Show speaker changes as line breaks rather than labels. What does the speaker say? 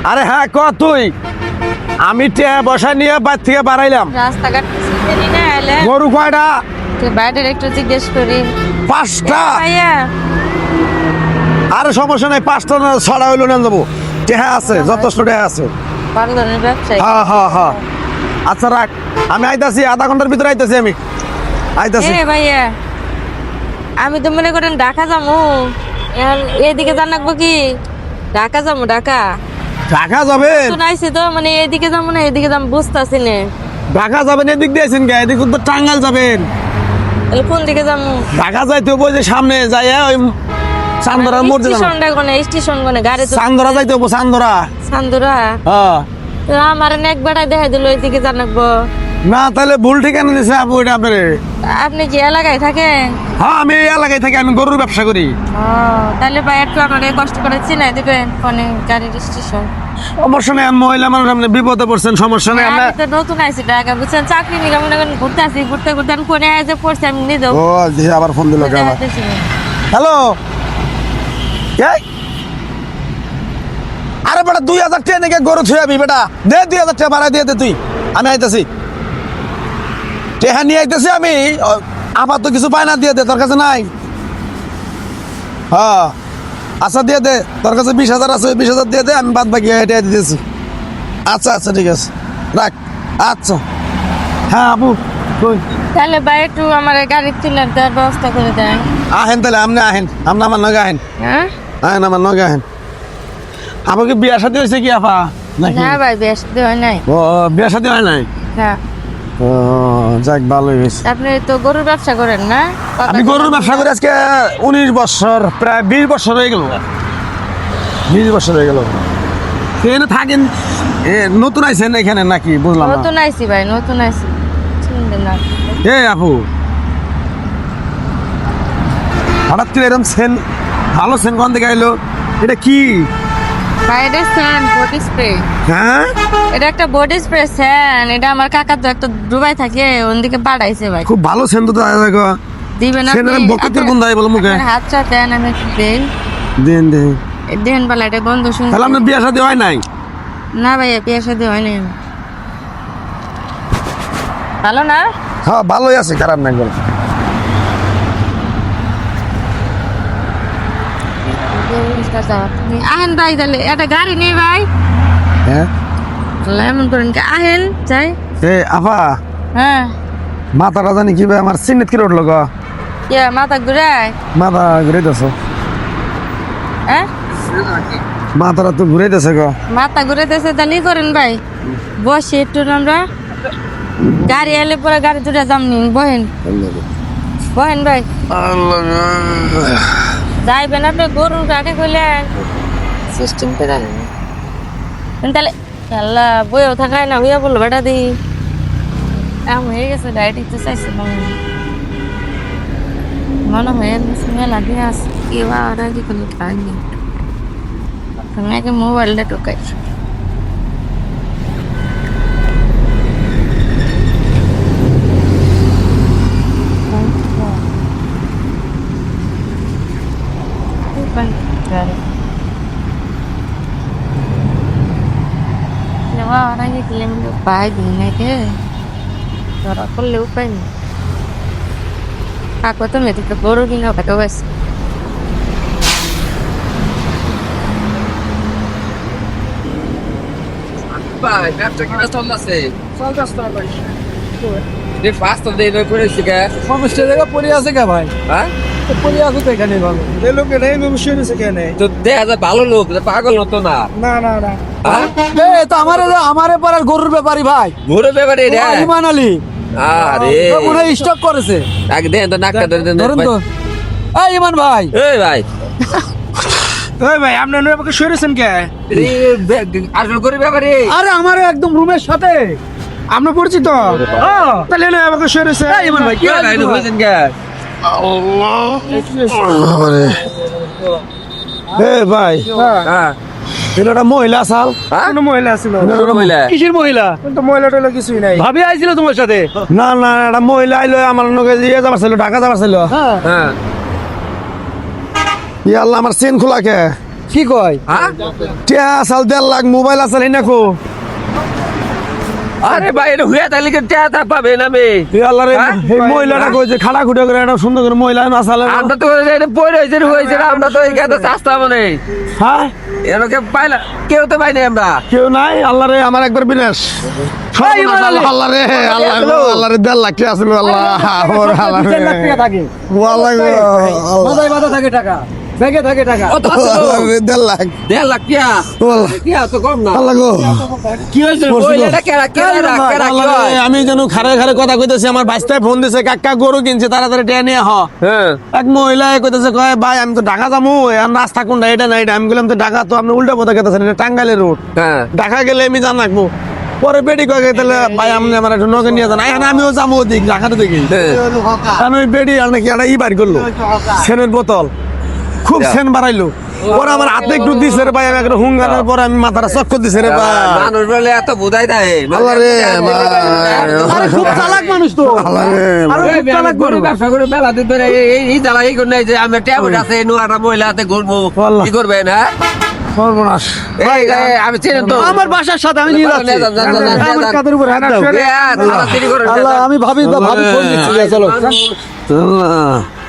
আরে হ্যাঁ ক তুই আমি বসা নিয়ে বাড়ি থেকে বাড়াইলাম
রাস্তাঘাট চিনি না এলে
গরু কয়টা
তুই বাইরের একটু জিজ্ঞেস করি
5টা
ভাইয়া
আরে সমস্যা নাই 5টা না 6টা হইলো না যাবো টেহা আছে যথেষ্ট টেহা আছে
ভালো ধরনের ব্যবসায়ী
হ্যাঁ হ্যাঁ হ্যাঁ আচ্ছা রাখ আমি আইতাছি আধা ঘন্টার ভিতরে আইতাছি আমি আইতাছি
ভাইয়া আমি তো মনে করেন ঢাকা যাবো এদিকে জান রাখবো কি ঢাকা যাবো ঢাকা
ঢাকা যাবেন
শুনাইছি তো মানে এদিকে যাবো না এদিকে যাবো বুঝতেছি না
ঢাকা যাবেন এদিক দিয়ে আছেন কে এদিক তো টাঙ্গাইল যাবেন
তাহলে কোন দিকে যাবো
ঢাকা যাইতে হবো যে সামনে যাই ওই চান্দরার মোড় যাবেন
স্টেশনটা কোনে স্টেশন কোনে গাড়ি তো
চান্দরা যাইতে হবো চান্দরা
সান্দুরা
হ্যাঁ
তো আমার এক বেড়ায় দেখা দিল এদিকে জান রাখবো
না তাহলে ভুল ঠিকানা দিছে আপু এটা আপনারে
আপনি কি এলাকায় থাকেন
হ্যাঁ আমি এই এলাকায় থাকি আমি গরুর ব্যবসা করি
তাহলে ভাই একটু আমার কষ্ট করে চিনাই দিবেন কোনে গাড়ির স্টেশন
সমস্যা নেই মহিলা মানুষ আপনি বিপদে পড়ছেন সমস্যা নেই আমরা
আমি তো নতুন আইছি ঢাকা বুঝছেন চাকরি নিয়ে মনে করেন ঘুরতে আসি ঘুরতে ঘুরতে আমি কোনে আইসে পড়ছি আমি নিজে
ও দেখি আবার ফোন দিল আবার হ্যালো কে আরে বেটা 2000 টাকা নাকি গরু থুয়াবি বেটা দে 2000 টাকা ভাড়া দিয়ে দে তুই আমি আইতাছি টেহা নিয়ে আইতাছি আমি আবার তো কিছু পায় না দিয়ে দে তোর কাছে নাই হ্যাঁ আচ্ছা দিয়ে দে তোর কাছে 20,000 আছে 20,000 দিয়ে দে আমি বাদ বাকি এটা দিতেছি আচ্ছা আচ্ছা ঠিক আছে রাখ আচ্ছা হ্যাঁ আপু কই
তাহলে ভাই একটু আমার গাড়ি তুলে দেওয়ার ব্যবস্থা করে দেন
আহেন তাহলে আপনি আহেন আপনি আমার নগে আহেন
হ্যাঁ
আহেন আমার নগে আহেন আমাকে বিয়া শাদী হয়েছে কি আপা নাকি
না ভাই বেশ দেওয়া নাই
ও বিয়া শাদী হয় নাই
হ্যাঁ
ও যাক ভালোই হয়েছে
আপনি তো গরুর ব্যবসা করেন না
আমি গরুর ব্যবসা করি আজকে 19 বছর প্রায় 20 বছর হয়ে গেল 20 বছর হয়ে গেল এখানে থাকেন নতুন আইছেন এখানে নাকি বুঝলাম না
নতুন আইছি ভাই নতুন আইছি চিনবেন না
এ আপু হঠাৎ করে এরকম সেন ভালো সেন কোন থেকে আইলো এটা কি
ভাই এটা স্যান বডি স্প্রে
হ্যাঁ
এটা একটা বডি স্প্রে স্যান এটা আমার কাকা তো একটা দুবাই থাকে ওদিকে পাঠাইছে ভাই
খুব ভালো সেন তো দেখো
দিবেন
সেনের বকেতের গন্ধ আই বলো মুখে
হাতটা দেন আমি একটু দেন
দেন দেন
দেন বলা এটা বন্ধ শুন
তাহলে আপনার বিয়া শাদী হয় নাই
না ভাইয়া বিয়ের সাথে হয়নি ভালো না
হ্যাঁ ভালোই আছে খারাপ নাই বলো
আহেন ভাই তাহলে একটা গাড়ি নেই ভাই
হ্যাঁ
এমন করেন কি আহেন যাই
এ আপা
হ্যাঁ
মাথাটা জানি কি ভাই আমার সিনেট কি রোড লগা
ইয়া মাথা ঘুরায়
মাথা ঘুরাইতেছ
হ্যাঁ
মাথাটা তো ঘুরাইতেছে গো
মাথা ঘুরাইতেছে তাহলে ই করেন ভাই বসে একটু আমরা গাড়ি এলে পরে গাড়ি দুটা দাম নিন বহেন বহেন ভাই যাইবেন আপনি গরুর গাড়ি করলেন সিস্টেম করে তাহলে আল্লাহ বইও থাকায় না হইয়া বললো বেটা দি এমন হয়ে গেছে ডায়েট তো চাইছিলাম মনে হয় মেলা দিয়ে আস কি আর আগে কোনো খাইনি তুমি আগে মোবাইলটা ঢোকাইছি orang yang kirim lupa gini ke orang pun lupa nih aku tuh nggak tipe baru gini apa tuh wes
Vai, ব্যবসা কিনা চলতেছে যে ফাস্ট দে নয় পড়েছি কে
সমস্যা জায়গা পড়ে আছে কে ভাই
হ্যাঁ
পড়ে আছে তো এখানে ভালো এই লোকের এই সমস্যা হয়েছে কেন
তো দেখা যায় ভালো লোক যে পাগল হতো না
না না না
হ্যাঁ
এই তো আমারে পাড়ার গরুর ব্যাপারী ভাই
ঘুরে ব্যাপারে রে
ও ইমান আলী
আরে
তো মনে হয় স্টক করেছে
আগে দেন তো নাকটা ধরে
ধরুন তো এই ইমান ভাই
এই ভাই
এই ভাই আপনি আমাকে সরেছেন কে
আসল করে ব্যাপারে
আরে আমার একদম রুমের সাথে আপনি পরিচিত তাহলে না আমাকে সরেছে এই ইমান ভাই কি
ভাই হইছেন কে
এ ভাই
হ্যাঁ
এটা মহিলা আসাল
কোন মহিলা ছিল
মহিলা
কিসের মহিলা কিন্তু মহিলা টহিলা কিছুই নাই ভাবি আইছিল তোমার সাথে
না না একটা মহিলা আইলো আমার নগে ইয়ে যাবার ছিল ঢাকা যাবার ছিল
হ্যাঁ
ই আল্লাহ আমার চেন খোলা কে
কি কয়
হ্যাঁ
টিয়া আসাল 1.5 লাখ মোবাইল আসাল এই নাকো
আরে ভাই এটা হুয়া তাহলে কি টাকা পাবে না আমি
এই আল্লাহ রে
হ্যাঁ?
এই মহিলাটা কই যে খাড়া খুঁটে করে একটা সুন্দর করে মহিলা আসাল
আমরা তো এটা পড়ে হয়েছে আমরা তো এখানে চাস্তা মানে
হ্যাঁ
এরকে পাইলা কেউ তো পাইনি আমরা
কেউ নাই আল্লাহ রে আমার একবার বিনাশ সর্বনাশ, আল্লাহ রে আল্লাহ গো, আল্লাহ রে 1.5 লাখ টাকা আসলো আল্লাহ ওর আল্লাহ রে
2 লাখ টাকা থাকে
আল্লাহ গো, আল্লাহ
মাথায় বাঁধা থাকে টাকা ব্যাগে থাকে টাকা
কত আছে
আল্লাহ রে 1.5 লাখ
1.5 লাখ টিয়া
আল্লাহ
টিয়া তো কম না
আল্লাহ গো
কি হয়েছে বইলেটা কেরা কেরা কেরা কি
আল্লাহ
হয়
রে, আমি যেন খারে খারে কথা কইতেছি আমার বাইস্তায় ফোন দিছে কাকা গরু কিনছে তাড়াতাড়ি টেনে নিয়ে হ
হ্যাঁ
এক মহিলা কইতেছে কয় ভাই আমি তো ঢাকা যাবো আর রাস্তা কোনটা এটা না এটা আমি বললাম তো ঢাকা তো আপনি উল্টা পথে গেতেছেন এটা টাঙ্গাইলের রোড
হ্যাঁ
ঢাকা গেলে আমি জান রাখবো পরে বেডি কয়ে তাহলে ভাই আপনি আমার একটু নগে নিয়ে যান এখন আমিও যাবো ওদিক ঢাকার দিকে কারণ ওই বেডি আর নাকি একটা ই বার করলো সেনের বোতল খুব সেন বাড়াইলো পরে আমার হাতে একটু দিছে রে ভাই আমি একটা হুঙ্গানোর পরে আমি মাথাটা চক্কর দিছে রে ভাই
মানুষ বলে এত বুঝাই দেয়
আল্লাহ রে
আরে খুব চালাক মানুষ তো
আল্লাহ রে
আরো খুব চালাক
গরু ব্যবসা করে বেলা দিন ধরে এই জ্বালা এই করে যে আমি ট্যাবলেট আছে নোয়ারা মহিলা হাতে ঘুরবো
আল্লাহ।
কি করবেন হ্যাঁ
সর্বনাশ
এই আমি চিনি তো
আমার বাসার সাথে আমি নিয়ে যাচ্ছি আমার কাদের উপর হাত রাখছি।
আল্লাহ
আল্লাহ আমি ভাবি ফোন দিচ্ছি চলো
আল্লাহ